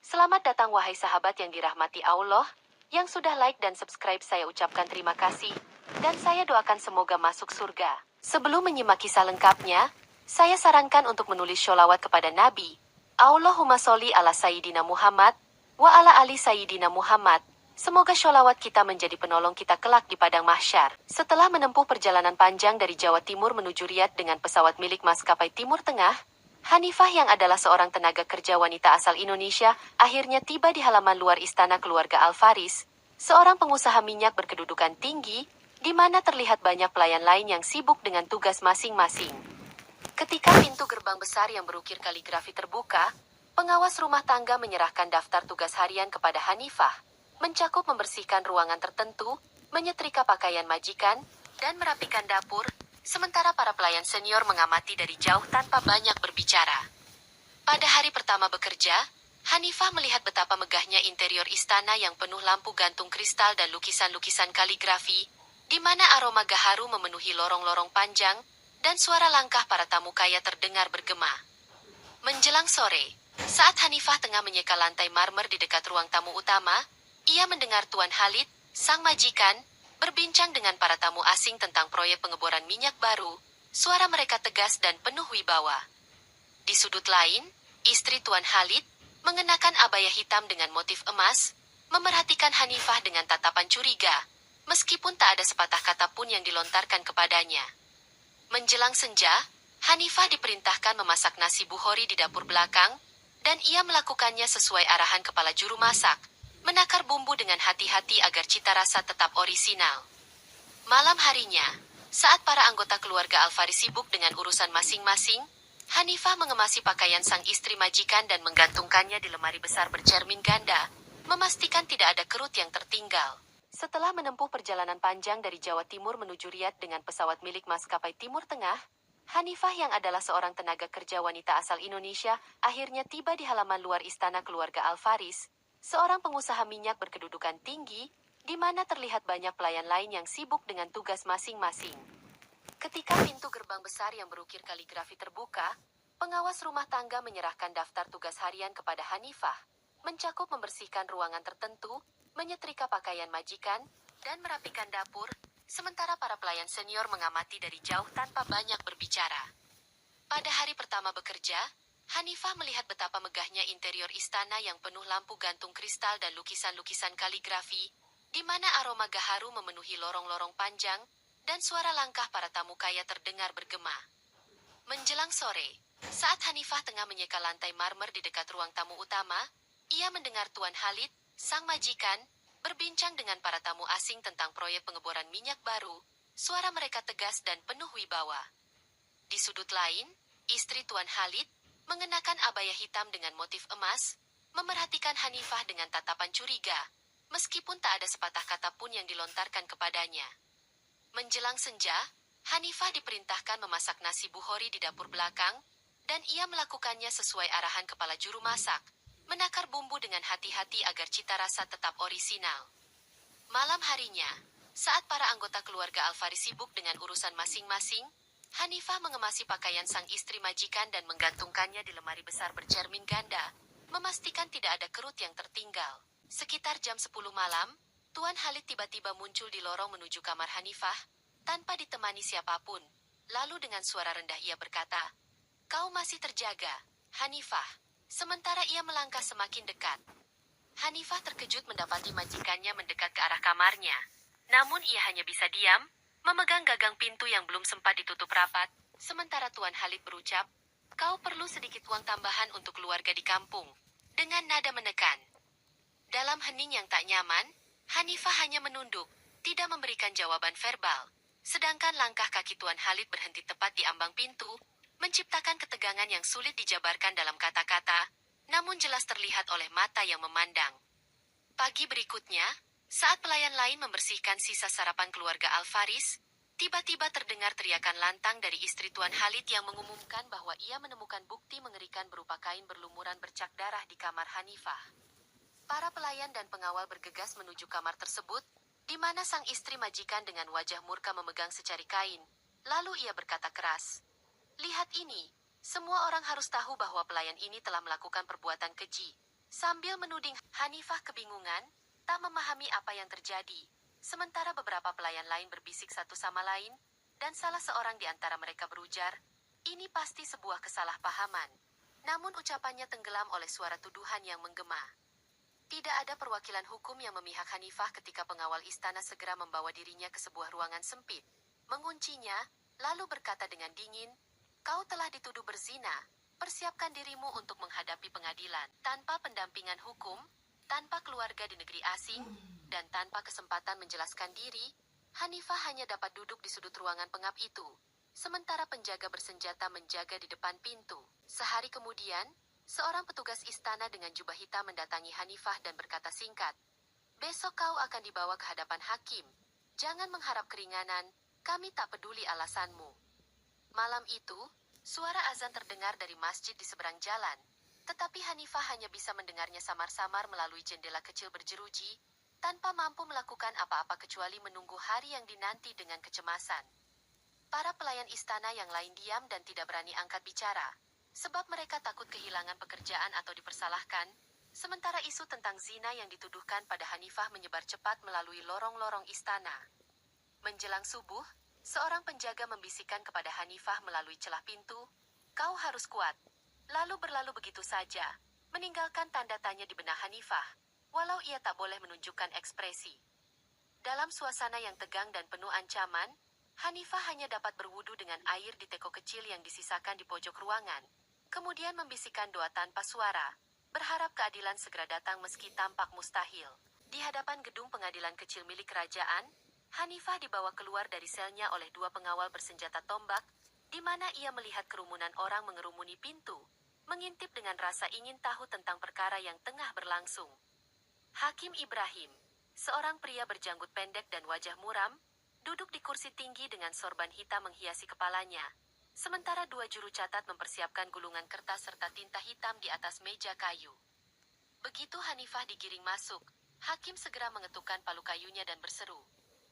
Selamat datang wahai sahabat yang dirahmati Allah, yang sudah like dan subscribe saya ucapkan terima kasih, dan saya doakan semoga masuk surga. Sebelum menyimak kisah lengkapnya, saya sarankan untuk menulis sholawat kepada Nabi. Allahumma sholli ala Sayyidina Muhammad, wa ala ali Sayyidina Muhammad. Semoga sholawat kita menjadi penolong kita kelak di padang mahsyar. Setelah menempuh perjalanan panjang dari Jawa Timur menuju Riyadh dengan pesawat milik maskapai Timur Tengah, Hanifah yang adalah seorang tenaga kerja wanita asal Indonesia, akhirnya tiba di halaman luar istana keluarga Al-Faris, seorang pengusaha minyak berkedudukan tinggi, di mana terlihat banyak pelayan lain yang sibuk dengan tugas masing-masing. Ketika pintu gerbang besar yang berukir kaligrafi terbuka, pengawas rumah tangga menyerahkan daftar tugas harian kepada Hanifah, mencakup membersihkan ruangan tertentu, menyetrika pakaian majikan, dan merapikan dapur, sementara para pelayan senior mengamati dari jauh tanpa banyak berbicara. Pada hari pertama bekerja, Hanifah melihat betapa megahnya interior istana yang penuh lampu gantung kristal dan lukisan-lukisan kaligrafi, di mana aroma gaharu memenuhi lorong-lorong panjang, dan suara langkah para tamu kaya terdengar bergema. Menjelang sore, saat Hanifah tengah menyeka lantai marmer di dekat ruang tamu utama, ia mendengar Tuan Khalid, sang majikan, berbincang dengan para tamu asing tentang proyek pengeboran minyak baru. Suara mereka tegas dan penuh wibawa. Di sudut lain, istri Tuan Khalid, mengenakan abaya hitam dengan motif emas, memerhatikan Hanifah dengan tatapan curiga, meskipun tak ada sepatah kata pun yang dilontarkan kepadanya. Menjelang senja, Hanifah diperintahkan memasak nasi buhori di dapur belakang, dan ia melakukannya sesuai arahan kepala juru masak, menakar bumbu dengan hati-hati agar cita rasa tetap orisinal. Malam harinya, saat para anggota keluarga Al-Faris sibuk dengan urusan masing-masing, Hanifah mengemasi pakaian sang istri majikan dan menggantungkannya di lemari besar bercermin ganda, memastikan tidak ada kerut yang tertinggal. Setelah menempuh perjalanan panjang dari Jawa Timur menuju Riyadh dengan pesawat milik maskapai Timur Tengah, Hanifah yang adalah seorang tenaga kerja wanita asal Indonesia, akhirnya tiba di halaman luar istana keluarga Al-Faris, seorang pengusaha minyak berkedudukan tinggi, di mana terlihat banyak pelayan lain yang sibuk dengan tugas masing-masing. Ketika pintu gerbang besar yang berukir kaligrafi terbuka, pengawas rumah tangga menyerahkan daftar tugas harian kepada Hanifah, mencakup membersihkan ruangan tertentu, menyetrika pakaian majikan, dan merapikan dapur, sementara para pelayan senior mengamati dari jauh tanpa banyak berbicara. Pada hari pertama bekerja, Hanifah melihat betapa megahnya interior istana yang penuh lampu gantung kristal dan lukisan-lukisan kaligrafi, di mana aroma gaharu memenuhi lorong-lorong panjang, dan suara langkah para tamu kaya terdengar bergema. Menjelang sore, saat Hanifah tengah menyeka lantai marmer di dekat ruang tamu utama, ia mendengar Tuan Khalid, sang majikan, berbincang dengan para tamu asing tentang proyek pengeboran minyak baru. Suara mereka tegas dan penuh wibawa. Di sudut lain, istri Tuan Khalid, mengenakan abaya hitam dengan motif emas, memerhatikan Hanifah dengan tatapan curiga, meskipun tak ada sepatah kata pun yang dilontarkan kepadanya. Menjelang senja, Hanifah diperintahkan memasak nasi buhori di dapur belakang, dan ia melakukannya sesuai arahan kepala juru masak, menakar bumbu dengan hati-hati agar cita rasa tetap orisinal. Malam harinya, saat para anggota keluarga Al-Faris sibuk dengan urusan masing-masing, Hanifah mengemasi pakaian sang istri majikan dan menggantungkannya di lemari besar bercermin ganda, memastikan tidak ada kerut yang tertinggal. Sekitar jam 10 malam, Tuan Khalid tiba-tiba muncul di lorong menuju kamar Hanifah, tanpa ditemani siapapun. Lalu dengan suara rendah ia berkata, "Kau masih terjaga, Hanifah." Sementara ia melangkah semakin dekat. Hanifah terkejut mendapati majikannya mendekat ke arah kamarnya. Namun ia hanya bisa diam, memegang gagang pintu yang belum sempat ditutup rapat, sementara Tuan Khalid berucap, "Kau perlu sedikit uang tambahan untuk keluarga di kampung," dengan nada menekan. Dalam hening yang tak nyaman, Hanifah hanya menunduk, tidak memberikan jawaban verbal, sedangkan langkah kaki Tuan Khalid berhenti tepat di ambang pintu, menciptakan ketegangan yang sulit dijabarkan dalam kata-kata, namun jelas terlihat oleh mata yang memandang. Pagi berikutnya, saat pelayan lain membersihkan sisa sarapan keluarga Al-Faris, tiba-tiba terdengar teriakan lantang dari istri Tuan Khalid yang mengumumkan bahwa ia menemukan bukti mengerikan berupa kain berlumuran bercak darah di kamar Hanifah. Para pelayan dan pengawal bergegas menuju kamar tersebut, di mana sang istri majikan dengan wajah murka memegang secari kain. Lalu ia berkata keras, "Lihat ini, semua orang harus tahu bahwa pelayan ini telah melakukan perbuatan keji. Sambil menuding, Hanifah kebingungan, tak memahami apa yang terjadi. Sementara beberapa pelayan lain berbisik satu sama lain, dan salah seorang di antara mereka berujar, ini pasti sebuah kesalahpahaman. Namun ucapannya tenggelam oleh suara tuduhan yang menggema. Tidak ada perwakilan hukum yang memihak Hanifah ketika pengawal istana segera membawa dirinya ke sebuah ruangan sempit. Menguncinya, lalu berkata dengan dingin, kau telah dituduh berzina, persiapkan dirimu untuk menghadapi pengadilan. Tanpa pendampingan hukum, tanpa keluarga di negeri asing, dan tanpa kesempatan menjelaskan diri, Hanifah hanya dapat duduk di sudut ruangan pengap itu. Sementara penjaga bersenjata menjaga di depan pintu. Sehari kemudian, seorang petugas istana dengan jubah hitam mendatangi Hanifah dan berkata singkat, besok kau akan dibawa ke hadapan hakim. Jangan mengharap keringanan, kami tak peduli alasanmu. Malam itu, suara azan terdengar dari masjid di seberang jalan. Tetapi Hanifah hanya bisa mendengarnya samar-samar melalui jendela kecil berjeruji, tanpa mampu melakukan apa-apa kecuali menunggu hari yang dinanti dengan kecemasan. Para pelayan istana yang lain diam dan tidak berani angkat bicara, sebab mereka takut kehilangan pekerjaan atau dipersalahkan, sementara isu tentang zina yang dituduhkan pada Hanifah menyebar cepat melalui lorong-lorong istana. Menjelang subuh, seorang penjaga membisikkan kepada Hanifah melalui celah pintu, kau harus kuat. Lalu berlalu begitu saja, meninggalkan tanda tanya di benak Hanifah, walau ia tak boleh menunjukkan ekspresi. Dalam suasana yang tegang dan penuh ancaman, Hanifah hanya dapat berwudu dengan air di teko kecil yang disisakan di pojok ruangan. Kemudian membisikkan doa tanpa suara, berharap keadilan segera datang meski tampak mustahil. Di hadapan gedung pengadilan kecil milik kerajaan, Hanifah dibawa keluar dari selnya oleh dua pengawal bersenjata tombak, di mana ia melihat kerumunan orang mengerumuni pintu, mengintip dengan rasa ingin tahu tentang perkara yang tengah berlangsung. Hakim Ibrahim, seorang pria berjanggut pendek dan wajah muram, duduk di kursi tinggi dengan sorban hitam menghiasi kepalanya. Sementara dua juru catat mempersiapkan gulungan kertas serta tinta hitam di atas meja kayu. Begitu Hanifah digiring masuk, hakim segera mengetukkan palu kayunya dan berseru.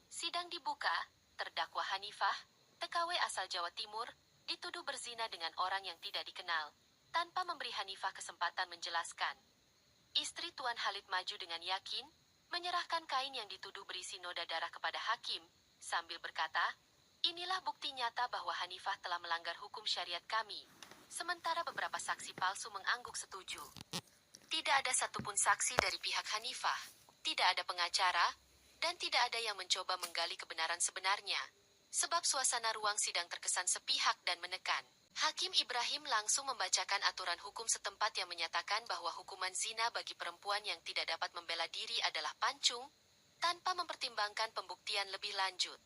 Sidang dibuka, terdakwa Hanifah, TKW asal Jawa Timur, dituduh berzina dengan orang yang tidak dikenal, tanpa memberi Hanifah kesempatan menjelaskan. Istri Tuan Khalid maju dengan yakin, menyerahkan kain yang dituduh berisi noda darah kepada hakim, sambil berkata, inilah bukti nyata bahwa Hanifah telah melanggar hukum syariat kami. Sementara beberapa saksi palsu mengangguk setuju. Tidak ada satupun saksi dari pihak Hanifah, tidak ada pengacara, dan tidak ada yang mencoba menggali kebenaran sebenarnya. Sebab suasana ruang sidang terkesan sepihak dan menekan. Hakim Ibrahim langsung membacakan aturan hukum setempat yang menyatakan bahwa hukuman zina bagi perempuan yang tidak dapat membela diri adalah pancung, tanpa mempertimbangkan pembuktian lebih lanjut.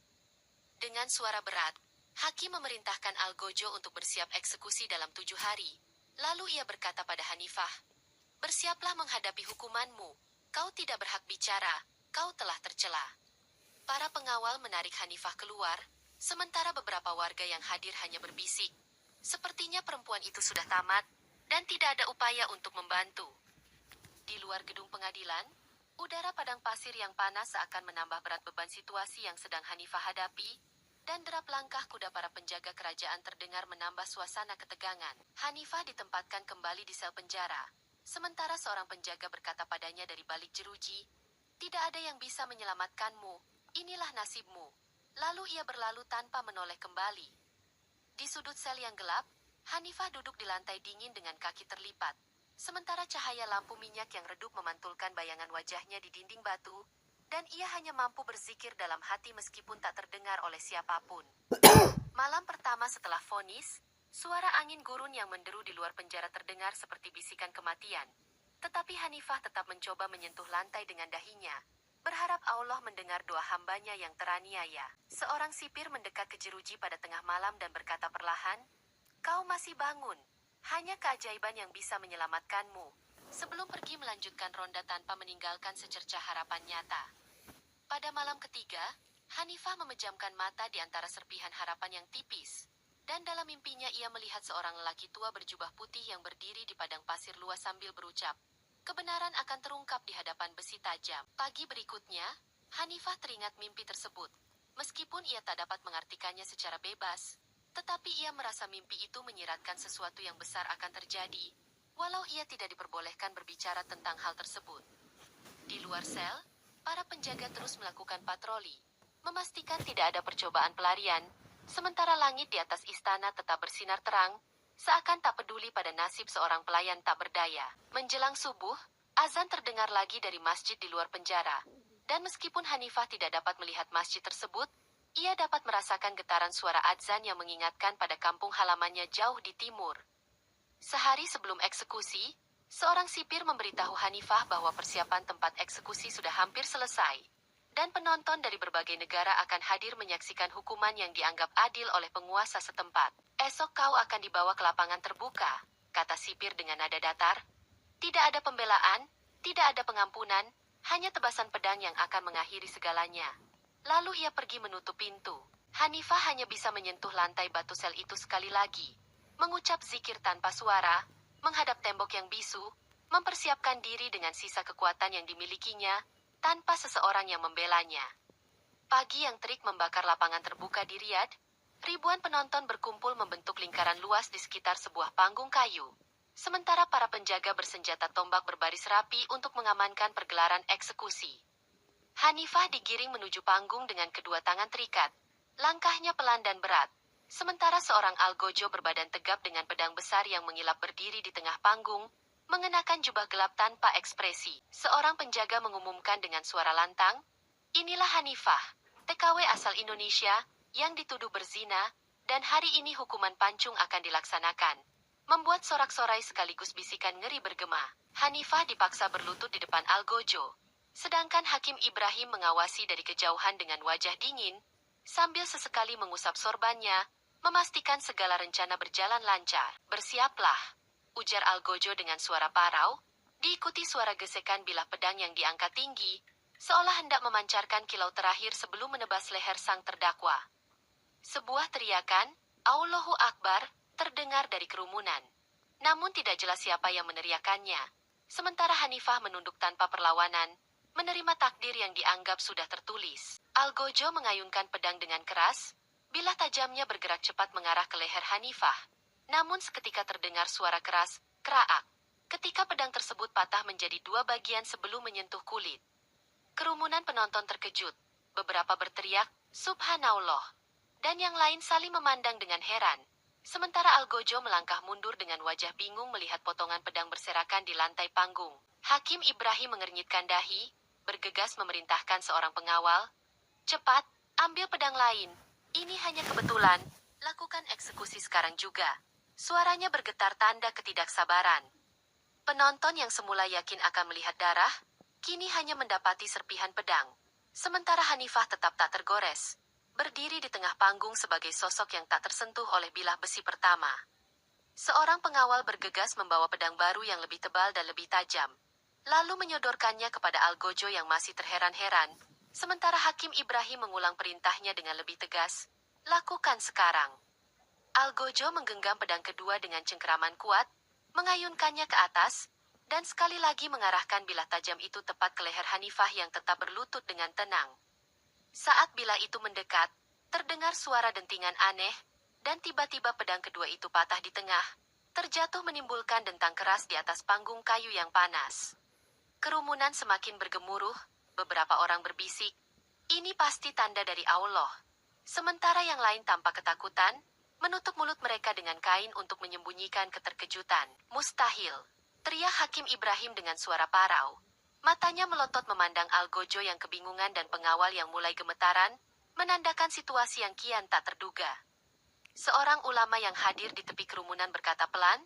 Dengan suara berat, hakim memerintahkan Algojo untuk bersiap eksekusi dalam 7 hari. Lalu ia berkata pada Hanifah, bersiaplah menghadapi hukumanmu, kau tidak berhak bicara, kau telah tercela. Para pengawal menarik Hanifah keluar, sementara beberapa warga yang hadir hanya berbisik. Sepertinya perempuan itu sudah tamat, dan tidak ada upaya untuk membantu. Di luar gedung pengadilan, udara padang pasir yang panas seakan menambah berat beban situasi yang sedang Hanifah hadapi, dan derap langkah kuda para penjaga kerajaan terdengar menambah suasana ketegangan. Hanifah ditempatkan kembali di sel penjara, sementara seorang penjaga berkata padanya dari balik jeruji, tidak ada yang bisa menyelamatkanmu, inilah nasibmu. Lalu ia berlalu tanpa menoleh kembali. Di sudut sel yang gelap, Hanifah duduk di lantai dingin dengan kaki terlipat. Sementara cahaya lampu minyak yang redup memantulkan bayangan wajahnya di dinding batu, dan ia hanya mampu berzikir dalam hati meskipun tak terdengar oleh siapapun. Malam pertama setelah vonis, suara angin gurun yang menderu di luar penjara terdengar seperti bisikan kematian. Tetapi Hanifah tetap mencoba menyentuh lantai dengan dahinya, berharap Allah mendengar doa hambanya yang teraniaya. Seorang sipir mendekat ke jeruji pada tengah malam dan berkata perlahan, kau masih bangun. Hanya keajaiban yang bisa menyelamatkanmu. Sebelum pergi melanjutkan ronda tanpa meninggalkan secercah harapan nyata. Pada malam ketiga, Hanifah memejamkan mata di antara serpihan harapan yang tipis. Dan dalam mimpinya ia melihat seorang lelaki tua berjubah putih yang berdiri di padang pasir luas sambil berucap, kebenaran akan terungkap di hadapan besi tajam. Pagi berikutnya, Hanifah teringat mimpi tersebut. Meskipun ia tak dapat mengartikannya secara bebas, tetapi ia merasa mimpi itu menyiratkan sesuatu yang besar akan terjadi. walau ia tidak diperbolehkan berbicara tentang hal tersebut. Di luar sel, para penjaga terus melakukan patroli, memastikan tidak ada percobaan pelarian, sementara langit di atas istana tetap bersinar terang, seakan tak peduli pada nasib seorang pelayan tak berdaya. Menjelang subuh, azan terdengar lagi dari masjid di luar penjara, dan meskipun Hanifah tidak dapat melihat masjid tersebut, ia dapat merasakan getaran suara azan yang mengingatkan pada kampung halamannya jauh di timur. Sehari sebelum eksekusi, seorang sipir memberitahu Hanifah bahwa persiapan tempat eksekusi sudah hampir selesai, dan penonton dari berbagai negara akan hadir menyaksikan hukuman yang dianggap adil oleh penguasa setempat. Esok kau akan dibawa ke lapangan terbuka, kata sipir dengan nada datar. Tidak ada pembelaan, tidak ada pengampunan, hanya tebasan pedang yang akan mengakhiri segalanya. Lalu ia pergi menutup pintu. Hanifah hanya bisa menyentuh lantai batu sel itu sekali lagi, mengucap zikir tanpa suara, menghadap tembok yang bisu, mempersiapkan diri dengan sisa kekuatan yang dimilikinya, tanpa seseorang yang membelanya. Pagi yang terik membakar lapangan terbuka di Riyadh, ribuan penonton berkumpul membentuk lingkaran luas di sekitar sebuah panggung kayu. Sementara para penjaga bersenjata tombak berbaris rapi untuk mengamankan pergelaran eksekusi. Hanifah digiring menuju panggung dengan kedua tangan terikat. Langkahnya pelan dan berat. Sementara seorang algojo berbadan tegap dengan pedang besar yang mengilap berdiri di tengah panggung, mengenakan jubah gelap tanpa ekspresi. Seorang penjaga mengumumkan dengan suara lantang, "Inilah Hanifah, TKW asal Indonesia, yang dituduh berzina, dan hari ini hukuman pancung akan dilaksanakan." Membuat sorak-sorai sekaligus bisikan ngeri bergema. Hanifah dipaksa berlutut di depan algojo, sedangkan Hakim Ibrahim mengawasi dari kejauhan dengan wajah dingin, sambil sesekali mengusap sorbannya, memastikan segala rencana berjalan lancar. "Bersiaplah," ujar algojo dengan suara parau, diikuti suara gesekan bilah pedang yang diangkat tinggi, seolah hendak memancarkan kilau terakhir sebelum menebas leher sang terdakwa. Sebuah teriakan, "Allahu Akbar," terdengar dari kerumunan. Namun tidak jelas siapa yang meneriakannya. Sementara Hanifah menunduk tanpa perlawanan, menerima takdir yang dianggap sudah tertulis. Algojo mengayunkan pedang dengan keras, bilah tajamnya bergerak cepat mengarah ke leher Hanifah. Namun seketika terdengar suara keras, "Kraak." Ketika pedang tersebut patah menjadi dua bagian sebelum menyentuh kulit. Kerumunan penonton terkejut. Beberapa berteriak, "Subhanallah." Dan yang lain saling memandang dengan heran. Sementara Algojo melangkah mundur dengan wajah bingung melihat potongan pedang berserakan di lantai panggung. Hakim Ibrahim mengernyitkan dahi, bergegas memerintahkan seorang pengawal, "Cepat, ambil pedang lain. Ini hanya kebetulan. Lakukan eksekusi sekarang juga." Suaranya bergetar tanda ketidaksabaran. Penonton yang semula yakin akan melihat darah, kini hanya mendapati serpihan pedang. Sementara Hanifah tetap tak tergores, berdiri di tengah panggung sebagai sosok yang tak tersentuh oleh bilah besi pertama. Seorang pengawal bergegas membawa pedang baru yang lebih tebal dan lebih tajam, lalu menyodorkannya kepada Algojo yang masih terheran-heran, sementara Hakim Ibrahim mengulang perintahnya dengan lebih tegas, "Lakukan sekarang." Algojo menggenggam pedang kedua dengan cengkeraman kuat, mengayunkannya ke atas, dan sekali lagi mengarahkan bilah tajam itu tepat ke leher Hanifah yang tetap berlutut dengan tenang. Saat bilah itu mendekat, terdengar suara dentingan aneh, dan tiba-tiba pedang kedua itu patah di tengah, terjatuh menimbulkan dentang keras di atas panggung kayu yang panas. Kerumunan semakin bergemuruh, beberapa orang berbisik, "Ini pasti tanda dari Allah." Sementara yang lain tanpa ketakutan, menutup mulut mereka dengan kain untuk menyembunyikan keterkejutan. "Mustahil," teriak Hakim Ibrahim dengan suara parau. Matanya melotot memandang Algojo yang kebingungan dan pengawal yang mulai gemetaran, menandakan situasi yang kian tak terduga. Seorang ulama yang hadir di tepi kerumunan berkata pelan,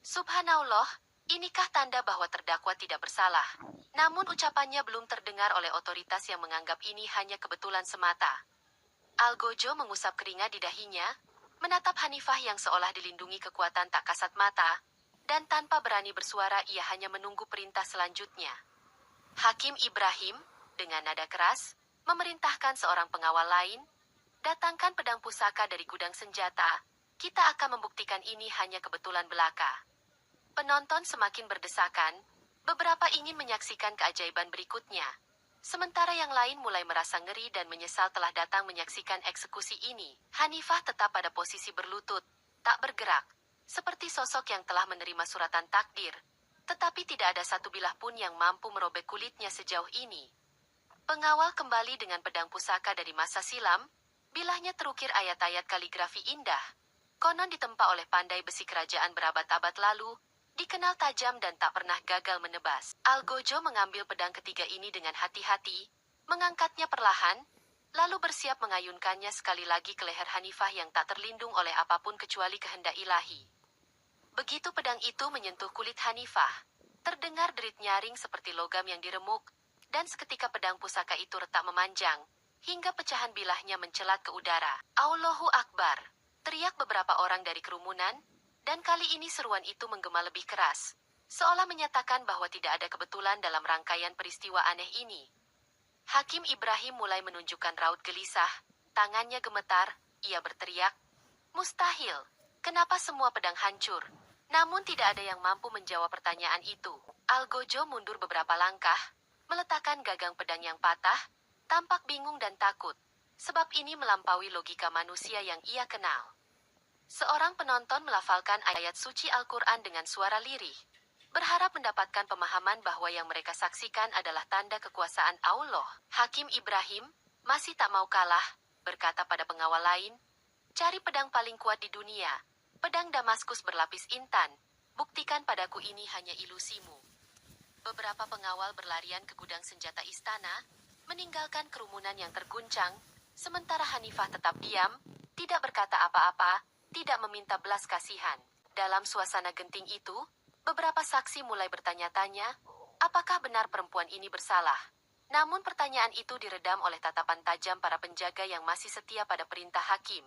"Subhanallah, inikah tanda bahwa terdakwa tidak bersalah?" Namun ucapannya belum terdengar oleh otoritas yang menganggap ini hanya kebetulan semata. Algojo mengusap keringat di dahinya, menatap Hanifah yang seolah dilindungi kekuatan tak kasat mata, dan tanpa berani bersuara ia hanya menunggu perintah selanjutnya. Hakim Ibrahim, dengan nada keras, memerintahkan seorang pengawal lain, "Datangkan pedang pusaka dari gudang senjata, kita akan membuktikan ini hanya kebetulan belaka." Penonton semakin berdesakan, beberapa ingin menyaksikan keajaiban berikutnya. Sementara yang lain mulai merasa ngeri dan menyesal telah datang menyaksikan eksekusi ini. Hanifah tetap pada posisi berlutut, tak bergerak. seperti sosok yang telah menerima suratan takdir, tetapi tidak ada satu bilah pun yang mampu merobek kulitnya sejauh ini. Pengawal kembali dengan pedang pusaka dari masa silam, bilahnya terukir ayat-ayat kaligrafi indah. Konon ditempa oleh pandai besi kerajaan berabad-abad lalu, dikenal tajam dan tak pernah gagal menebas. Algojo mengambil pedang ketiga ini dengan hati-hati, mengangkatnya perlahan, lalu bersiap mengayunkannya sekali lagi ke leher Hanifah yang tak terlindung oleh apapun kecuali kehendak ilahi. Begitu pedang itu menyentuh kulit Hanifah, terdengar derit nyaring seperti logam yang diremuk, dan seketika pedang pusaka itu retak memanjang, hingga pecahan bilahnya mencelat ke udara. Allahu Akbar! Teriak beberapa orang dari kerumunan, dan kali ini seruan itu menggema lebih keras, seolah menyatakan bahwa tidak ada kebetulan dalam rangkaian peristiwa aneh ini. Hakim Ibrahim mulai menunjukkan raut gelisah, tangannya gemetar, ia berteriak, "Mustahil! Kenapa semua pedang hancur?" Namun tidak ada yang mampu menjawab pertanyaan itu. Algojo mundur beberapa langkah, meletakkan gagang pedang yang patah, tampak bingung dan takut, sebab ini melampaui logika manusia yang ia kenal. Seorang penonton melafalkan ayat suci Al-Quran dengan suara lirih, berharap mendapatkan pemahaman bahwa yang mereka saksikan adalah tanda kekuasaan Allah. Hakim Ibrahim masih tak mau kalah, berkata pada pengawal lain, "Cari pedang paling kuat di dunia, pedang Damaskus berlapis intan, buktikan padaku ini hanya ilusimu." Beberapa pengawal berlarian ke gudang senjata istana, meninggalkan kerumunan yang terguncang, sementara Hanifah tetap diam, tidak berkata apa-apa, tidak meminta belas kasihan. Dalam suasana genting itu, beberapa saksi mulai bertanya-tanya, apakah benar perempuan ini bersalah? Namun pertanyaan itu diredam oleh tatapan tajam para penjaga yang masih setia pada perintah hakim.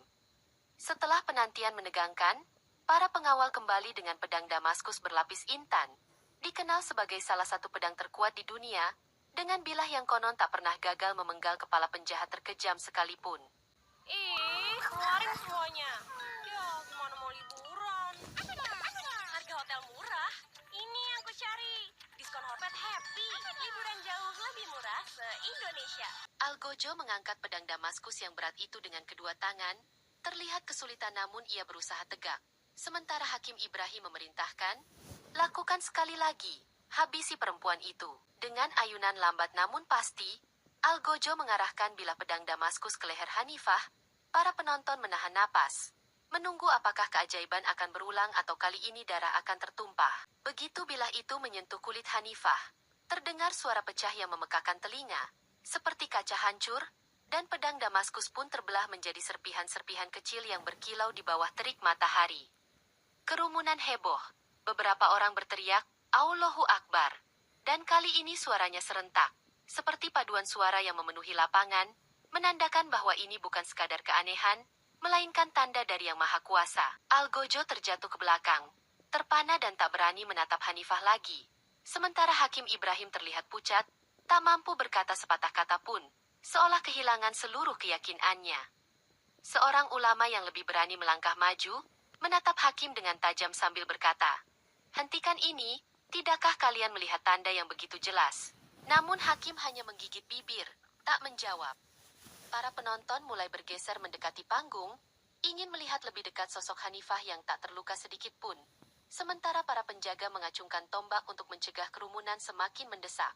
Setelah penantian menegangkan, para pengawal kembali dengan pedang Damaskus berlapis intan, dikenal sebagai salah satu pedang terkuat di dunia, dengan bilah yang konon tak pernah gagal memenggal kepala penjahat terkejam sekalipun. Ih, keluarin semuanya. Ya, gimana mau liburan? Harga hotel murah. Ini yang ku cari. Diskon Horpet Happy. Liburan jauh lebih murah se-Indonesia. Algojo mengangkat pedang Damaskus yang berat itu dengan kedua tangan, terlihat kesulitan namun ia berusaha tegak. Sementara Hakim Ibrahim memerintahkan, "Lakukan sekali lagi, habisi perempuan itu." Dengan ayunan lambat namun pasti, Algojo mengarahkan bilah pedang Damaskus ke leher Hanifah. Para penonton menahan napas, menunggu apakah keajaiban akan berulang atau kali ini darah akan tertumpah. Begitu bilah itu menyentuh kulit Hanifah, terdengar suara pecah yang memekakan telinga, seperti kaca hancur, dan pedang Damaskus pun terbelah menjadi serpihan-serpihan kecil yang berkilau di bawah terik matahari. Kerumunan heboh. Beberapa orang berteriak, "Allahu Akbar." Dan kali ini suaranya serentak, seperti paduan suara yang memenuhi lapangan, menandakan bahwa ini bukan sekadar keanehan, melainkan tanda dari Yang Maha Kuasa. Algojo terjatuh ke belakang, terpana dan tak berani menatap Hanifah lagi. Sementara Hakim Ibrahim terlihat pucat, tak mampu berkata sepatah kata pun, seolah kehilangan seluruh keyakinannya. Seorang ulama yang lebih berani melangkah maju, menatap Hakim dengan tajam sambil berkata, "Hentikan ini, tidakkah kalian melihat tanda yang begitu jelas?" Namun Hakim hanya menggigit bibir, tak menjawab. Para penonton mulai bergeser mendekati panggung, ingin melihat lebih dekat sosok Hanifah yang tak terluka sedikit pun. Sementara para penjaga mengacungkan tombak untuk mencegah kerumunan semakin mendesak.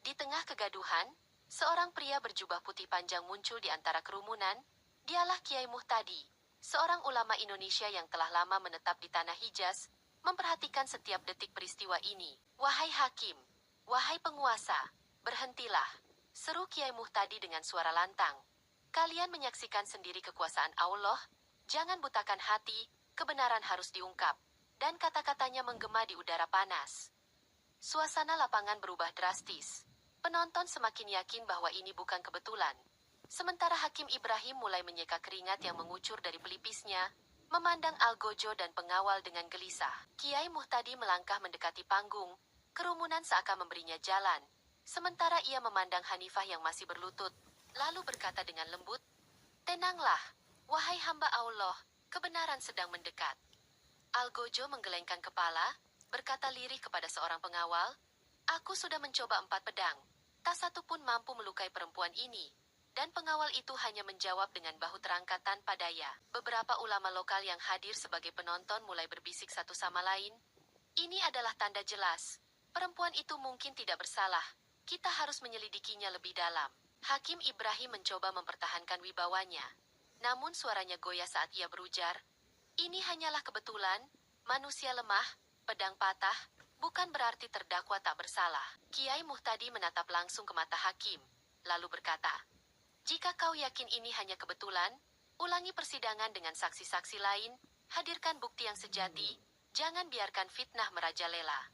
Di tengah kegaduhan, seorang pria berjubah putih panjang muncul di antara kerumunan. Dialah Kiai Muhtadi, seorang ulama Indonesia yang telah lama menetap di tanah Hijaz, memperhatikan setiap detik peristiwa ini. "Wahai hakim, wahai penguasa, berhentilah," seru Kiai Muhtadi dengan suara lantang. "Kalian menyaksikan sendiri kekuasaan Allah, jangan butakan hati, kebenaran harus diungkap." Dan kata-katanya menggema di udara panas. Suasana lapangan berubah drastis. Penonton semakin yakin bahwa ini bukan kebetulan. Sementara Hakim Ibrahim mulai menyeka keringat yang mengucur dari pelipisnya, memandang Algojo dan pengawal dengan gelisah. Kiai Muhtadi melangkah mendekati panggung, kerumunan seakan memberinya jalan. Sementara ia memandang Hanifah yang masih berlutut, lalu berkata dengan lembut, "Tenanglah, wahai hamba Allah, kebenaran sedang mendekat." Algojo menggelengkan kepala, berkata lirih kepada seorang pengawal, "Aku sudah mencoba 4 pedang, tak satu pun mampu melukai perempuan ini. Dan pengawal itu hanya menjawab dengan bahu terangkat tanpa daya. Beberapa ulama lokal yang hadir sebagai penonton mulai berbisik satu sama lain. Ini adalah tanda jelas. Perempuan itu mungkin tidak bersalah. Kita harus menyelidikinya lebih dalam. Hakim Ibrahim mencoba mempertahankan wibawanya. Namun suaranya goyah saat ia berujar, "Ini hanyalah kebetulan, manusia lemah, pedang patah, bukan berarti terdakwa tak bersalah." Kiai Muhtadi menatap langsung ke mata hakim, lalu berkata, "Jika kau yakin ini hanya kebetulan, ulangi persidangan dengan saksi-saksi lain, hadirkan bukti yang sejati, jangan biarkan fitnah merajalela."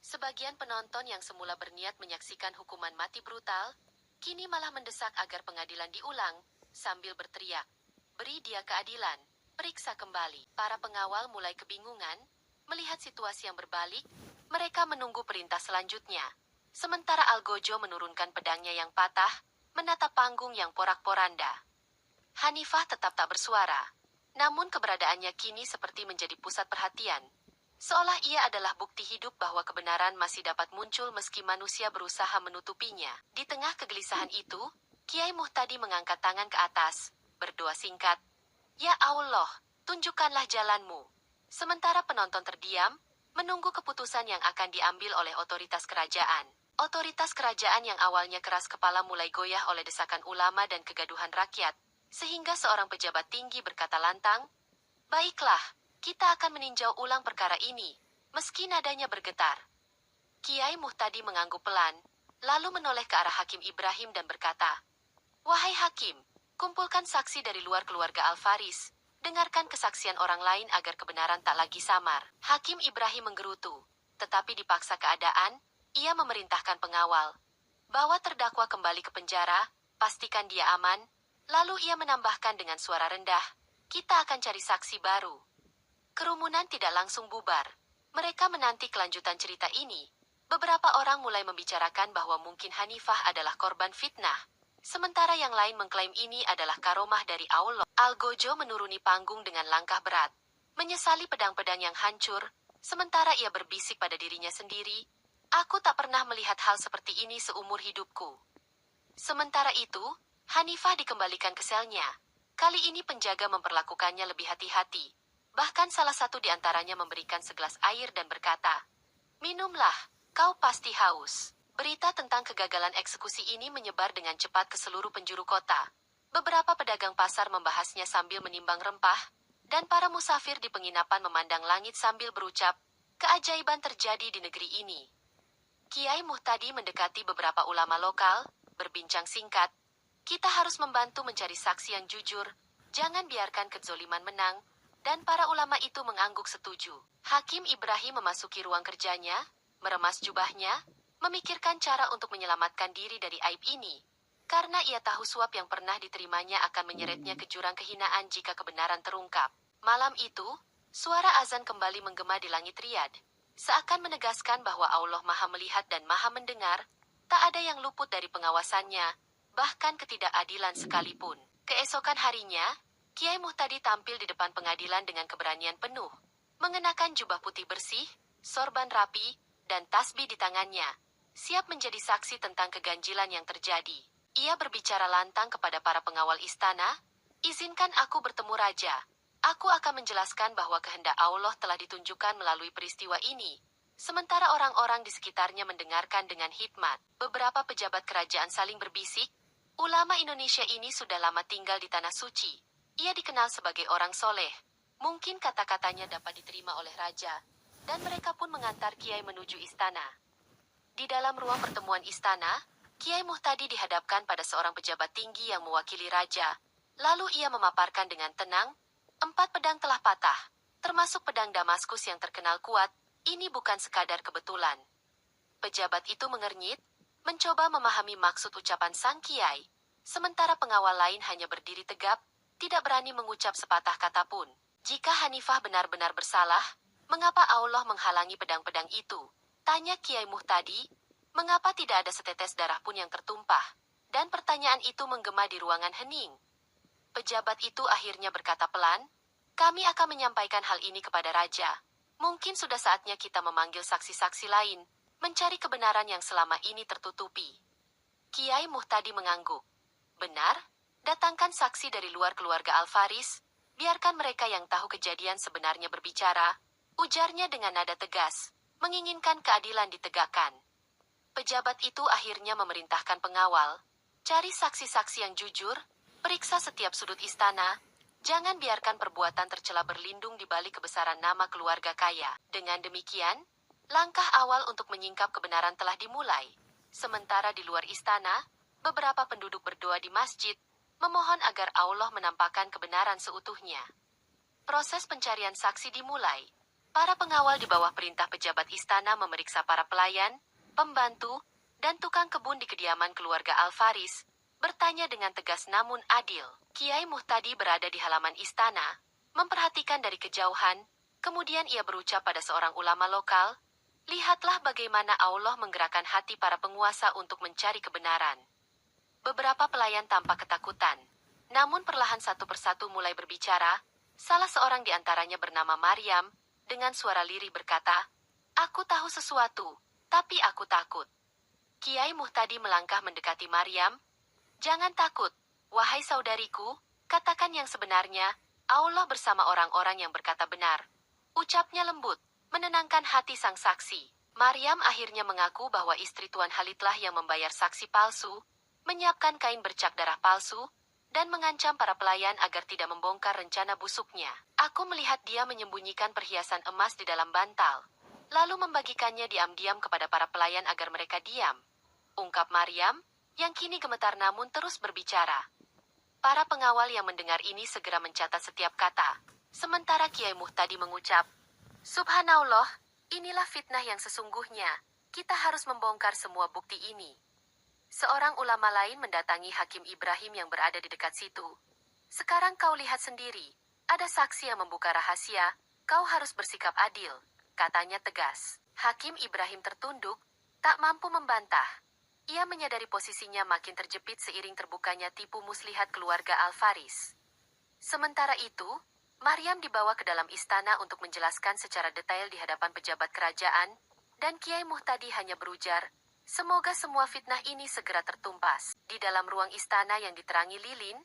Sebagian penonton yang semula berniat menyaksikan hukuman mati brutal, kini malah mendesak agar pengadilan diulang, sambil berteriak, "Beri dia keadilan, periksa kembali." Para pengawal mulai kebingungan, melihat situasi yang berbalik, mereka menunggu perintah selanjutnya. Sementara Algojo menurunkan pedangnya yang patah, menatap panggung yang porak-poranda. Hanifah tetap tak bersuara. Namun keberadaannya kini seperti menjadi pusat perhatian. Seolah ia adalah bukti hidup bahwa kebenaran masih dapat muncul meski manusia berusaha menutupinya. Di tengah kegelisahan itu, Kiai Muhtadi mengangkat tangan ke atas, berdoa singkat, "Ya Allah, tunjukkanlah jalanmu." Sementara penonton terdiam, menunggu keputusan yang akan diambil oleh otoritas kerajaan. Otoritas kerajaan yang awalnya keras kepala mulai goyah oleh desakan ulama dan kegaduhan rakyat, sehingga seorang pejabat tinggi berkata lantang, "Baiklah, kita akan meninjau ulang perkara ini, meski nadanya bergetar." Kiai Muhtadi mengangguk pelan, lalu menoleh ke arah Hakim Ibrahim dan berkata, "Wahai Hakim, kumpulkan saksi dari luar keluarga Al-Faris, dengarkan kesaksian orang lain agar kebenaran tak lagi samar." Hakim Ibrahim menggerutu, tetapi dipaksa keadaan, ia memerintahkan pengawal, "Bawa terdakwa kembali ke penjara, pastikan dia aman." Lalu ia menambahkan dengan suara rendah, "Kita akan cari saksi baru." Kerumunan tidak langsung bubar. Mereka menanti kelanjutan cerita ini. Beberapa orang mulai membicarakan bahwa mungkin Hanifah adalah korban fitnah. Sementara yang lain mengklaim ini adalah karomah dari Allah. Algojo menuruni panggung dengan langkah berat, menyesali pedang-pedang yang hancur, sementara ia berbisik pada dirinya sendiri, "Aku tak pernah melihat hal seperti ini seumur hidupku." Sementara itu, Hanifah dikembalikan ke selnya. Kali ini penjaga memperlakukannya lebih hati-hati. Bahkan salah satu di antaranya memberikan segelas air dan berkata, "Minumlah, kau pasti haus." Berita tentang kegagalan eksekusi ini menyebar dengan cepat ke seluruh penjuru kota. Beberapa pedagang pasar membahasnya sambil menimbang rempah, dan para musafir di penginapan memandang langit sambil berucap, "Keajaiban terjadi di negeri ini." Kiai Muhtadi mendekati beberapa ulama lokal, berbincang singkat, "Kita harus membantu mencari saksi yang jujur, jangan biarkan kezoliman menang." Dan para ulama itu mengangguk setuju. Hakim Ibrahim memasuki ruang kerjanya, meremas jubahnya, memikirkan cara untuk menyelamatkan diri dari aib ini. Karena ia tahu suap yang pernah diterimanya akan menyeretnya ke jurang kehinaan jika kebenaran terungkap. Malam itu, suara azan kembali menggema di langit Riyadh. Seakan menegaskan bahwa Allah Maha Melihat dan Maha Mendengar, tak ada yang luput dari pengawasannya, bahkan ketidakadilan sekalipun. Keesokan harinya, Kiai Muhtadi tampil di depan pengadilan dengan keberanian penuh. Mengenakan jubah putih bersih, sorban rapi, dan tasbih di tangannya. Siap menjadi saksi tentang keganjilan yang terjadi. Ia berbicara lantang kepada para pengawal istana, "Izinkan aku bertemu Raja. Aku akan menjelaskan bahwa kehendak Allah telah ditunjukkan melalui peristiwa ini." Sementara orang-orang di sekitarnya mendengarkan dengan hikmat. Beberapa pejabat kerajaan saling berbisik, "Ulama Indonesia ini sudah lama tinggal di Tanah Suci. Ia dikenal sebagai orang soleh. Mungkin kata-katanya dapat diterima oleh raja." Dan mereka pun mengantar Kiai menuju istana. Di dalam ruang pertemuan istana, Kiai Muhtadi dihadapkan pada seorang pejabat tinggi yang mewakili raja. Lalu ia memaparkan dengan tenang, 4 pedang telah patah, termasuk pedang Damaskus yang terkenal kuat. Ini bukan sekadar kebetulan." Pejabat itu mengernyit, mencoba memahami maksud ucapan sang Kiai. Sementara pengawal lain hanya berdiri tegap, tidak berani mengucap sepatah kata pun. "Jika Hanifah benar-benar bersalah, mengapa Allah menghalangi pedang-pedang itu?" tanya Kiai Muhtadi. "Mengapa tidak ada setetes darah pun yang tertumpah?" Dan pertanyaan itu menggema di ruangan hening. Pejabat itu akhirnya berkata pelan, "Kami akan menyampaikan hal ini kepada Raja. Mungkin sudah saatnya kita memanggil saksi-saksi lain, mencari kebenaran yang selama ini tertutupi." Kiai Muhtadi mengangguk. Benar, datangkan saksi dari luar keluarga Alvaris, biarkan mereka yang tahu kejadian sebenarnya berbicara, ujarnya dengan nada tegas, menginginkan keadilan ditegakkan. Pejabat itu akhirnya memerintahkan pengawal, cari saksi-saksi yang jujur, periksa setiap sudut istana, jangan biarkan perbuatan tercela berlindung di balik kebesaran nama keluarga kaya. Dengan demikian, langkah awal untuk menyingkap kebenaran telah dimulai. Sementara di luar istana, beberapa penduduk berdoa di masjid, memohon agar Allah menampakkan kebenaran seutuhnya. Proses pencarian saksi dimulai. Para pengawal di bawah perintah pejabat istana memeriksa para pelayan, pembantu, dan tukang kebun di kediaman keluarga Alvaris, bertanya dengan tegas namun adil. Kiai Muhtadi berada di halaman istana, memperhatikan dari kejauhan, kemudian ia berucap pada seorang ulama lokal, "Lihatlah bagaimana Allah menggerakkan hati para penguasa untuk mencari kebenaran." Beberapa pelayan tampak ketakutan, namun perlahan satu persatu mulai berbicara. Salah seorang di antaranya bernama Maryam, dengan suara lirih berkata, "Aku tahu sesuatu, tapi aku takut." Kiai Muhtadi melangkah mendekati Maryam. "Jangan takut, wahai saudariku, katakan yang sebenarnya, Allah bersama orang-orang yang berkata benar." Ucapnya lembut, menenangkan hati sang saksi. Maryam akhirnya mengaku bahwa istri Tuan Halidlah yang membayar saksi palsu, menyiapkan kain bercak darah palsu, dan mengancam para pelayan agar tidak membongkar rencana busuknya. "Aku melihat dia menyembunyikan perhiasan emas di dalam bantal, lalu membagikannya diam-diam kepada para pelayan agar mereka diam," ungkap Maryam, yang kini gemetar namun terus berbicara. Para pengawal yang mendengar ini segera mencatat setiap kata, sementara Kiai Muhtadi mengucap, "Subhanallah, inilah fitnah yang sesungguhnya. Kita harus membongkar semua bukti ini." Seorang ulama lain mendatangi Hakim Ibrahim yang berada di dekat situ. "Sekarang kau lihat sendiri, ada saksi yang membuka rahasia, kau harus bersikap adil," katanya tegas. Hakim Ibrahim tertunduk, tak mampu membantah. Ia menyadari posisinya makin terjepit seiring terbukanya tipu muslihat keluarga Alvaris. Sementara itu, Maryam dibawa ke dalam istana untuk menjelaskan secara detail di hadapan pejabat kerajaan, dan Kiai Muhtadi hanya berujar, "Semoga semua fitnah ini segera tertumpas." Di dalam ruang istana yang diterangi lilin,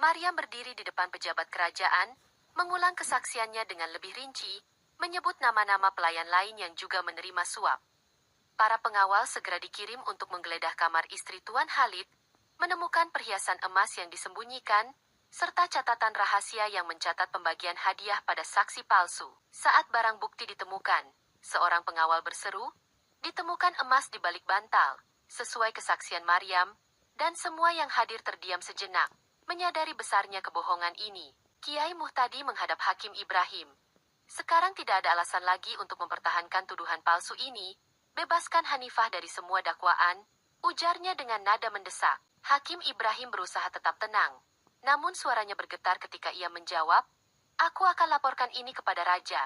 Maryam berdiri di depan pejabat kerajaan, mengulang kesaksiannya dengan lebih rinci, menyebut nama-nama pelayan lain yang juga menerima suap. Para pengawal segera dikirim untuk menggeledah kamar istri Tuan Halid, menemukan perhiasan emas yang disembunyikan, serta catatan rahasia yang mencatat pembagian hadiah pada saksi palsu. Saat barang bukti ditemukan, seorang pengawal berseru, "Ditemukan emas di balik bantal," sesuai kesaksian Maryam, dan semua yang hadir terdiam sejenak, menyadari besarnya kebohongan ini. Kiai Muhtadi menghadap Hakim Ibrahim. "Sekarang tidak ada alasan lagi untuk mempertahankan tuduhan palsu ini. Bebaskan Hanifah dari semua dakwaan," ujarnya dengan nada mendesak. Hakim Ibrahim berusaha tetap tenang, namun suaranya bergetar ketika ia menjawab, "Aku akan laporkan ini kepada raja.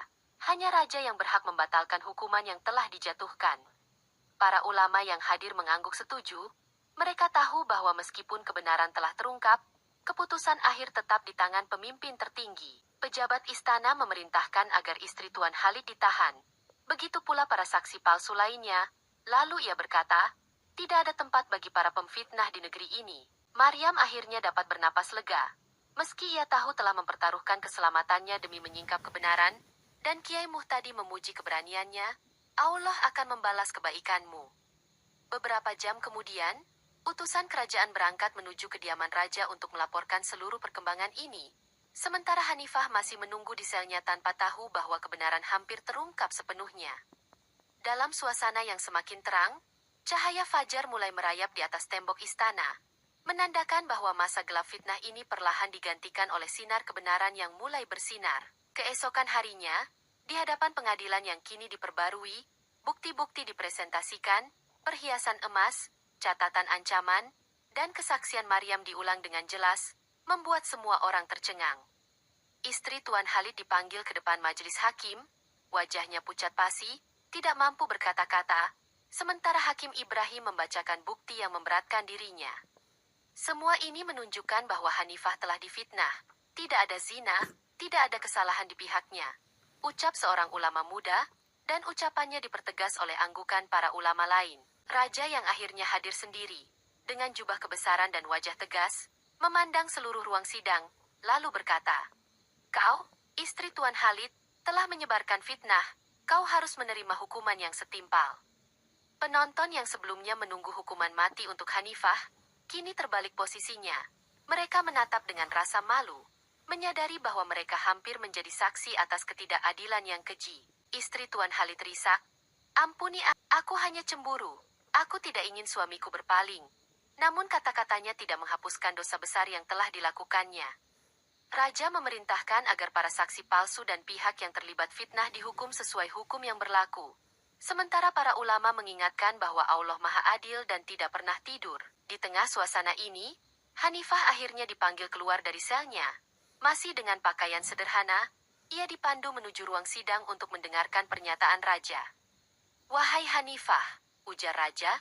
Hanya raja yang berhak membatalkan hukuman yang telah dijatuhkan." Para ulama yang hadir mengangguk setuju. Mereka tahu bahwa meskipun kebenaran telah terungkap, keputusan akhir tetap di tangan pemimpin tertinggi. Pejabat istana memerintahkan agar istri Tuan Halid ditahan. Begitu pula para saksi palsu lainnya. Lalu ia berkata, "Tidak ada tempat bagi para pemfitnah di negeri ini." Maryam akhirnya dapat bernapas lega. Meski ia tahu telah mempertaruhkan keselamatannya demi menyingkap kebenaran, dan Kiai Muhtadi memuji keberaniannya, "Allah akan membalas kebaikanmu." Beberapa jam kemudian, utusan kerajaan berangkat menuju kediaman raja untuk melaporkan seluruh perkembangan ini. Sementara Hanifah masih menunggu di selnya tanpa tahu bahwa kebenaran hampir terungkap sepenuhnya. Dalam suasana yang semakin terang, cahaya fajar mulai merayap di atas tembok istana, menandakan bahwa masa gelap fitnah ini perlahan digantikan oleh sinar kebenaran yang mulai bersinar. Keesokan harinya, di hadapan pengadilan yang kini diperbarui, bukti-bukti dipresentasikan, perhiasan emas, catatan ancaman, dan kesaksian Maryam diulang dengan jelas, membuat semua orang tercengang. Istri Tuan Halid dipanggil ke depan majelis hakim, wajahnya pucat pasi, tidak mampu berkata-kata, sementara Hakim Ibrahim membacakan bukti yang memberatkan dirinya. Semua ini menunjukkan bahwa Hanifah telah difitnah, tidak ada zina, tidak ada kesalahan di pihaknya, ucap seorang ulama muda, dan ucapannya dipertegas oleh anggukan para ulama lain. Raja yang akhirnya hadir sendiri, dengan jubah kebesaran dan wajah tegas, memandang seluruh ruang sidang, lalu berkata, "Kau, istri Tuan Khalid, telah menyebarkan fitnah. Kau harus menerima hukuman yang setimpal." Penonton yang sebelumnya menunggu hukuman mati untuk Hanifah, kini terbalik posisinya. Mereka menatap dengan rasa malu, menyadari bahwa mereka hampir menjadi saksi atas ketidakadilan yang keji. Istri Tuan Khalid risak, "Ampuni aku hanya cemburu. Aku tidak ingin suamiku berpaling." Namun kata-katanya tidak menghapuskan dosa besar yang telah dilakukannya. Raja memerintahkan agar para saksi palsu dan pihak yang terlibat fitnah dihukum sesuai hukum yang berlaku. Sementara para ulama mengingatkan bahwa Allah Maha Adil dan tidak pernah tidur. Di tengah suasana ini, Hanifah akhirnya dipanggil keluar dari selnya. Masih dengan pakaian sederhana, ia dipandu menuju ruang sidang untuk mendengarkan pernyataan raja. "Wahai Hanifah," ujar raja,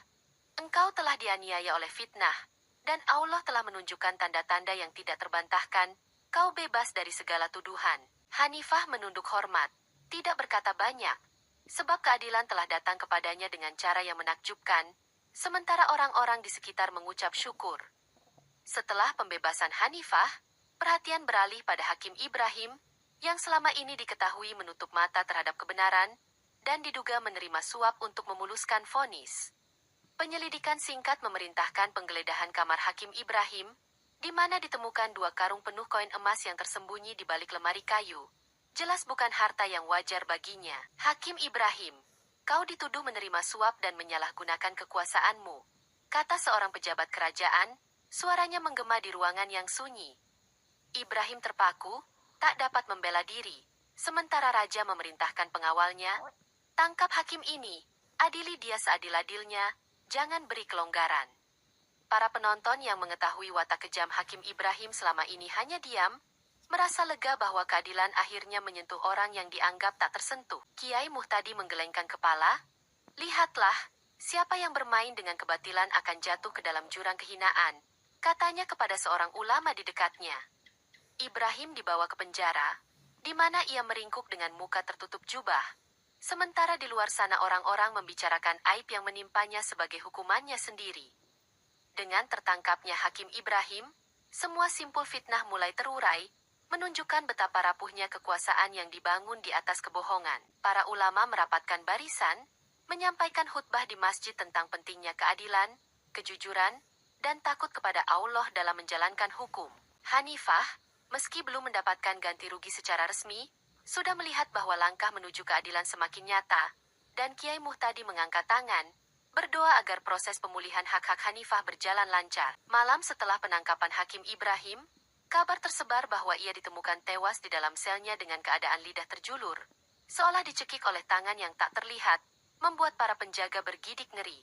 "engkau telah dianiaya oleh fitnah, dan Allah telah menunjukkan tanda-tanda yang tidak terbantahkan. Kau bebas dari segala tuduhan." Hanifah menunduk hormat, tidak berkata banyak, sebab keadilan telah datang kepadanya dengan cara yang menakjubkan, sementara orang-orang di sekitar mengucap syukur. Setelah pembebasan Hanifah, perhatian beralih pada Hakim Ibrahim, yang selama ini diketahui menutup mata terhadap kebenaran, dan diduga menerima suap untuk memuluskan vonis. Penyelidikan singkat memerintahkan penggeledahan kamar Hakim Ibrahim, di mana ditemukan 2 karung penuh koin emas yang tersembunyi di balik lemari kayu. Jelas bukan harta yang wajar baginya. "Hakim Ibrahim, kau dituduh menerima suap dan menyalahgunakan kekuasaanmu," kata seorang pejabat kerajaan, suaranya menggema di ruangan yang sunyi. Ibrahim terpaku, tak dapat membela diri, sementara raja memerintahkan pengawalnya, "Tangkap hakim ini, adili dia seadil-adilnya, jangan beri kelonggaran." Para penonton yang mengetahui watak kejam Hakim Ibrahim selama ini hanya diam, merasa lega bahwa keadilan akhirnya menyentuh orang yang dianggap tak tersentuh. Kiai Muhtadi menggelengkan kepala. "Lihatlah, siapa yang bermain dengan kebatilan akan jatuh ke dalam jurang kehinaan," katanya kepada seorang ulama di dekatnya. Ibrahim dibawa ke penjara, di mana ia meringkuk dengan muka tertutup jubah. Sementara di luar sana orang-orang membicarakan aib yang menimpanya sebagai hukumannya sendiri. Dengan tertangkapnya Hakim Ibrahim, semua simpul fitnah mulai terurai, menunjukkan betapa rapuhnya kekuasaan yang dibangun di atas kebohongan. Para ulama merapatkan barisan, menyampaikan khutbah di masjid tentang pentingnya keadilan, kejujuran, dan takut kepada Allah dalam menjalankan hukum. Hanifah, meski belum mendapatkan ganti rugi secara resmi, sudah melihat bahwa langkah menuju keadilan semakin nyata, dan Kiai Muhtadi mengangkat tangan, berdoa agar proses pemulihan hak-hak Hanifah berjalan lancar. Malam setelah penangkapan Hakim Ibrahim, kabar tersebar bahwa ia ditemukan tewas di dalam selnya dengan keadaan lidah terjulur, seolah dicekik oleh tangan yang tak terlihat, membuat para penjaga bergidik ngeri.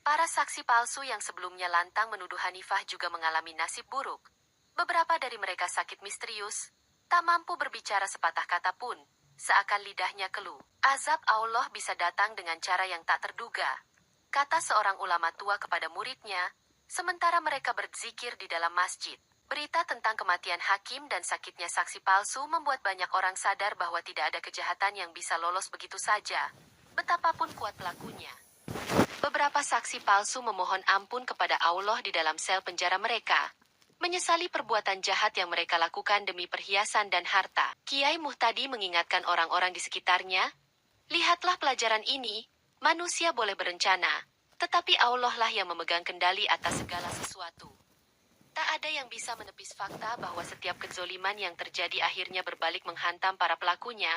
Para saksi palsu yang sebelumnya lantang menuduh Hanifah juga mengalami nasib buruk. Beberapa dari mereka sakit misterius, tak mampu berbicara sepatah kata pun, seakan lidahnya keluh. "Azab Allah bisa datang dengan cara yang tak terduga," kata seorang ulama tua kepada muridnya, sementara mereka berzikir di dalam masjid. Berita tentang kematian hakim dan sakitnya saksi palsu membuat banyak orang sadar bahwa tidak ada kejahatan yang bisa lolos begitu saja, betapapun kuat pelakunya. Beberapa saksi palsu memohon ampun kepada Allah di dalam sel penjara mereka, menyesali perbuatan jahat yang mereka lakukan demi perhiasan dan harta. Kiai Muhtadi mengingatkan orang-orang di sekitarnya, "Lihatlah pelajaran ini, manusia boleh berencana, tetapi Allah lah yang memegang kendali atas segala sesuatu. Tak ada yang bisa menepis fakta bahwa setiap kezoliman yang terjadi akhirnya berbalik menghantam para pelakunya,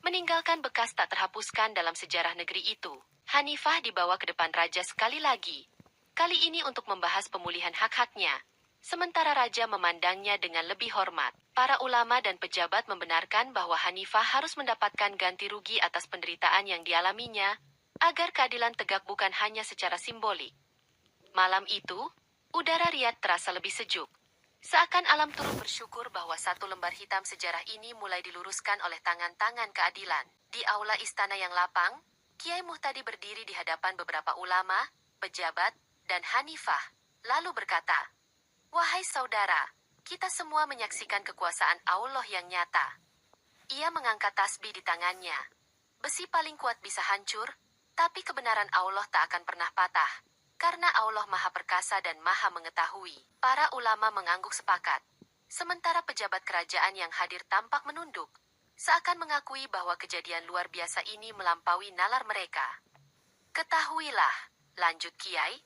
meninggalkan bekas tak terhapuskan dalam sejarah negeri itu." Hanifah dibawa ke depan raja sekali lagi, kali ini untuk membahas pemulihan hak-haknya. Sementara raja memandangnya dengan lebih hormat. Para ulama dan pejabat membenarkan bahwa Hanifah harus mendapatkan ganti rugi atas penderitaan yang dialaminya, agar keadilan tegak bukan hanya secara simbolik. Malam itu, udara Riyadh terasa lebih sejuk. Seakan alam turut bersyukur bahwa satu lembar hitam sejarah ini mulai diluruskan oleh tangan-tangan keadilan. Di aula istana yang lapang, Kiai Muhtadi berdiri di hadapan beberapa ulama, pejabat, dan Hanifah, lalu berkata, "Wahai saudara, kita semua menyaksikan kekuasaan Allah yang nyata." Ia mengangkat tasbih di tangannya. "Besi paling kuat bisa hancur, tapi kebenaran Allah tak akan pernah patah. Karena Allah Maha Perkasa dan Maha Mengetahui, para ulama mengangguk sepakat. Sementara pejabat kerajaan yang hadir tampak menunduk, seakan mengakui bahwa kejadian luar biasa ini melampaui nalar mereka. Ketahuilah, lanjut Kiai,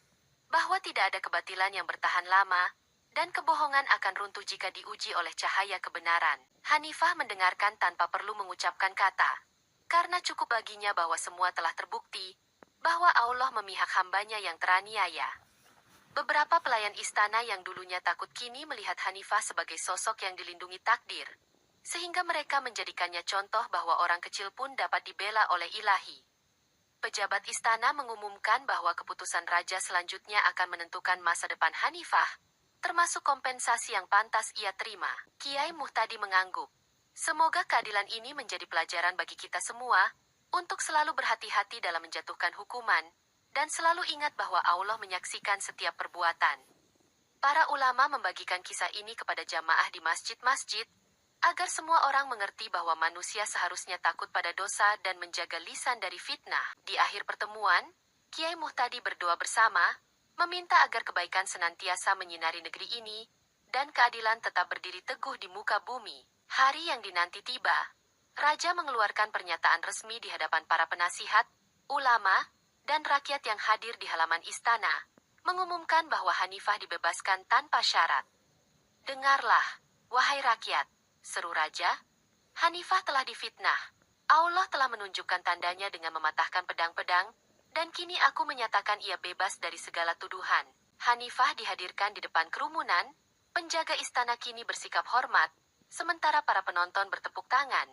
bahwa tidak ada kebatilan yang bertahan lama, dan kebohongan akan runtuh jika diuji oleh cahaya kebenaran. Hanifah mendengarkan tanpa perlu mengucapkan kata, karena cukup baginya bahwa semua telah terbukti, bahwa Allah memihak hambanya yang teraniaya. Beberapa pelayan istana yang dulunya takut kini melihat Hanifah sebagai sosok yang dilindungi takdir, sehingga mereka menjadikannya contoh bahwa orang kecil pun dapat dibela oleh ilahi. Pejabat istana mengumumkan bahwa keputusan raja selanjutnya akan menentukan masa depan Hanifah, termasuk kompensasi yang pantas ia terima. Kiai Muhtadi mengangguk. Semoga keadilan ini menjadi pelajaran bagi kita semua, untuk selalu berhati-hati dalam menjatuhkan hukuman, dan selalu ingat bahwa Allah menyaksikan setiap perbuatan. Para ulama membagikan kisah ini kepada jamaah di masjid-masjid, agar semua orang mengerti bahwa manusia seharusnya takut pada dosa dan menjaga lisan dari fitnah. Di akhir pertemuan, Kiai Muhtadi berdoa bersama, meminta agar kebaikan senantiasa menyinari negeri ini, dan keadilan tetap berdiri teguh di muka bumi. Hari yang dinanti tiba, Raja mengeluarkan pernyataan resmi di hadapan para penasihat, ulama, dan rakyat yang hadir di halaman istana, mengumumkan bahwa Hanifah dibebaskan tanpa syarat. Dengarlah, wahai rakyat, seru Raja, Hanifah telah difitnah. Allah telah menunjukkan tandanya dengan mematahkan pedang-pedang, dan kini aku menyatakan ia bebas dari segala tuduhan. Hanifah dihadirkan di depan kerumunan, penjaga istana kini bersikap hormat, sementara para penonton bertepuk tangan,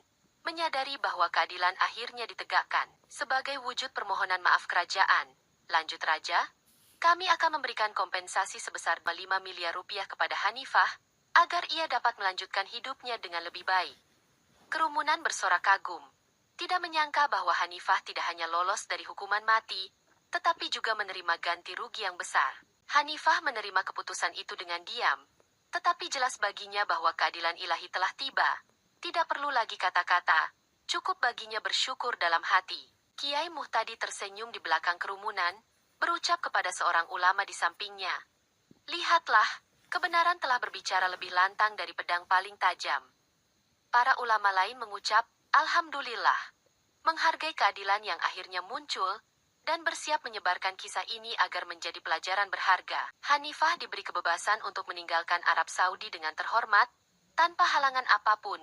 menyadari bahwa keadilan akhirnya ditegakkan. Sebagai wujud permohonan maaf kerajaan, lanjut Raja, kami akan memberikan kompensasi sebesar 5 miliar rupiah kepada Hanifah, agar ia dapat melanjutkan hidupnya dengan lebih baik. Kerumunan bersorak kagum, tidak menyangka bahwa Hanifah tidak hanya lolos dari hukuman mati, tetapi juga menerima ganti rugi yang besar. Hanifah menerima keputusan itu dengan diam, tetapi jelas baginya bahwa keadilan ilahi telah tiba. Tidak perlu lagi kata-kata, cukup baginya bersyukur dalam hati. Kiai Muhtadi tersenyum di belakang kerumunan, berucap kepada seorang ulama di sampingnya. Lihatlah, kebenaran telah berbicara lebih lantang dari pedang paling tajam. Para ulama lain mengucap, Alhamdulillah, menghargai keadilan yang akhirnya muncul, dan bersiap menyebarkan kisah ini agar menjadi pelajaran berharga. Hanifah diberi kebebasan untuk meninggalkan Arab Saudi dengan terhormat, tanpa halangan apapun.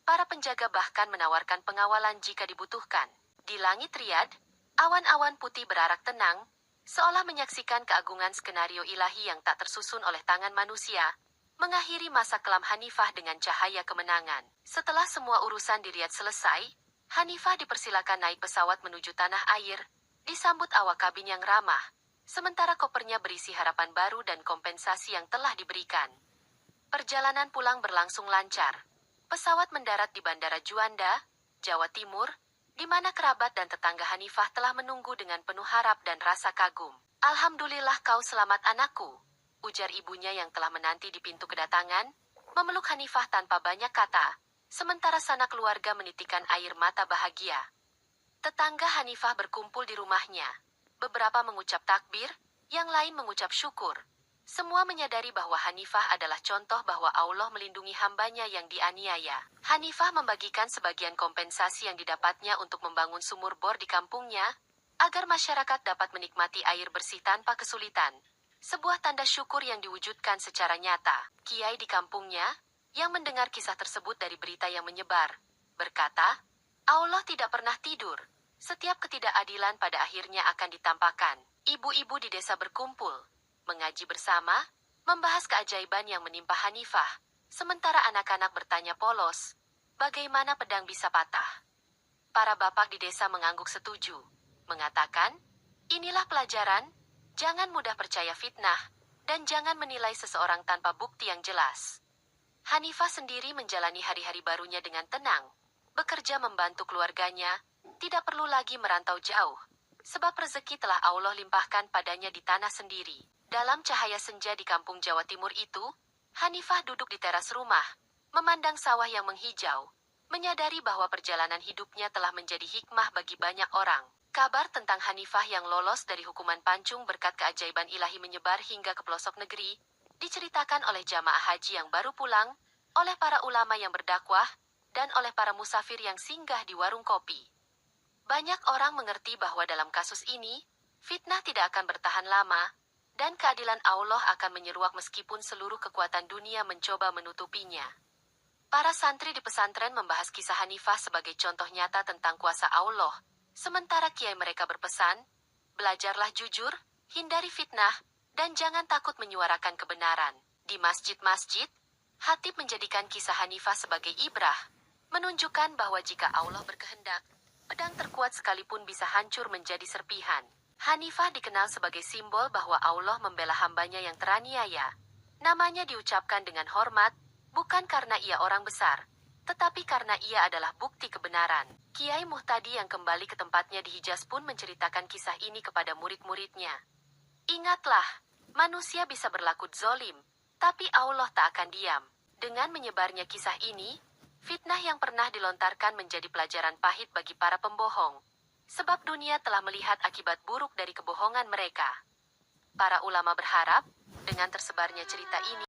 Para penjaga bahkan menawarkan pengawalan jika dibutuhkan. Di langit Riyadh, awan-awan putih berarak tenang, seolah menyaksikan keagungan skenario ilahi yang tak tersusun oleh tangan manusia, mengakhiri masa kelam Hanifah dengan cahaya kemenangan. Setelah semua urusan di Riyadh selesai, Hanifah dipersilakan naik pesawat menuju tanah air, disambut awak kabin yang ramah, sementara kopernya berisi harapan baru dan kompensasi yang telah diberikan. Perjalanan pulang berlangsung lancar. Pesawat mendarat di Bandara Juanda, Jawa Timur, di mana kerabat dan tetangga Hanifah telah menunggu dengan penuh harap dan rasa kagum. Alhamdulillah kau selamat anakku, ujar ibunya yang telah menanti di pintu kedatangan, memeluk Hanifah tanpa banyak kata, sementara sanak keluarga menitikan air mata bahagia. Tetangga Hanifah berkumpul di rumahnya. Beberapa mengucap takbir, yang lain mengucap syukur. Semua menyadari bahwa Hanifah adalah contoh bahwa Allah melindungi hambanya yang dianiaya. Hanifah membagikan sebagian kompensasi yang didapatnya untuk membangun sumur bor di kampungnya, agar masyarakat dapat menikmati air bersih tanpa kesulitan. Sebuah tanda syukur yang diwujudkan secara nyata. Kiai di kampungnya, yang mendengar kisah tersebut dari berita yang menyebar, berkata, Allah tidak pernah tidur. Setiap ketidakadilan pada akhirnya akan ditampakkan. Ibu-ibu di desa berkumpul, mengaji bersama, membahas keajaiban yang menimpa Hanifah, sementara anak-anak bertanya polos, bagaimana pedang bisa patah? Para bapak di desa mengangguk setuju, mengatakan, inilah pelajaran, jangan mudah percaya fitnah, dan jangan menilai seseorang tanpa bukti yang jelas. Hanifah sendiri menjalani hari-hari barunya dengan tenang, bekerja membantu keluarganya, tidak perlu lagi merantau jauh, sebab rezeki telah Allah limpahkan padanya di tanah sendiri. Dalam cahaya senja di kampung Jawa Timur itu, Hanifah duduk di teras rumah, memandang sawah yang menghijau, menyadari bahwa perjalanan hidupnya telah menjadi hikmah bagi banyak orang. Kabar tentang Hanifah yang lolos dari hukuman pancung berkat keajaiban ilahi menyebar hingga ke pelosok negeri, diceritakan oleh jamaah haji yang baru pulang, oleh para ulama yang berdakwah, dan oleh para musafir yang singgah di warung kopi. Banyak orang mengerti bahwa dalam kasus ini, fitnah tidak akan bertahan lama, dan keadilan Allah akan menyeruak meskipun seluruh kekuatan dunia mencoba menutupinya. Para santri di pesantren membahas kisah Hanifah sebagai contoh nyata tentang kuasa Allah, sementara kiai mereka berpesan, belajarlah jujur, hindari fitnah, dan jangan takut menyuarakan kebenaran. Di masjid-masjid, khatib menjadikan kisah Hanifah sebagai ibrah, menunjukkan bahwa jika Allah berkehendak, pedang terkuat sekalipun bisa hancur menjadi serpihan. Hanifah dikenal sebagai simbol bahwa Allah membela hambanya yang teraniaya. Namanya diucapkan dengan hormat, bukan karena ia orang besar, tetapi karena ia adalah bukti kebenaran. Kiai Muhtadi yang kembali ke tempatnya di Hijaz pun menceritakan kisah ini kepada murid-muridnya. Ingatlah, manusia bisa berlaku zolim, tapi Allah tak akan diam. Dengan menyebarnya kisah ini, fitnah yang pernah dilontarkan menjadi pelajaran pahit bagi para pembohong. Sebab dunia telah melihat akibat buruk dari kebohongan mereka. Para ulama berharap, dengan tersebarnya cerita ini,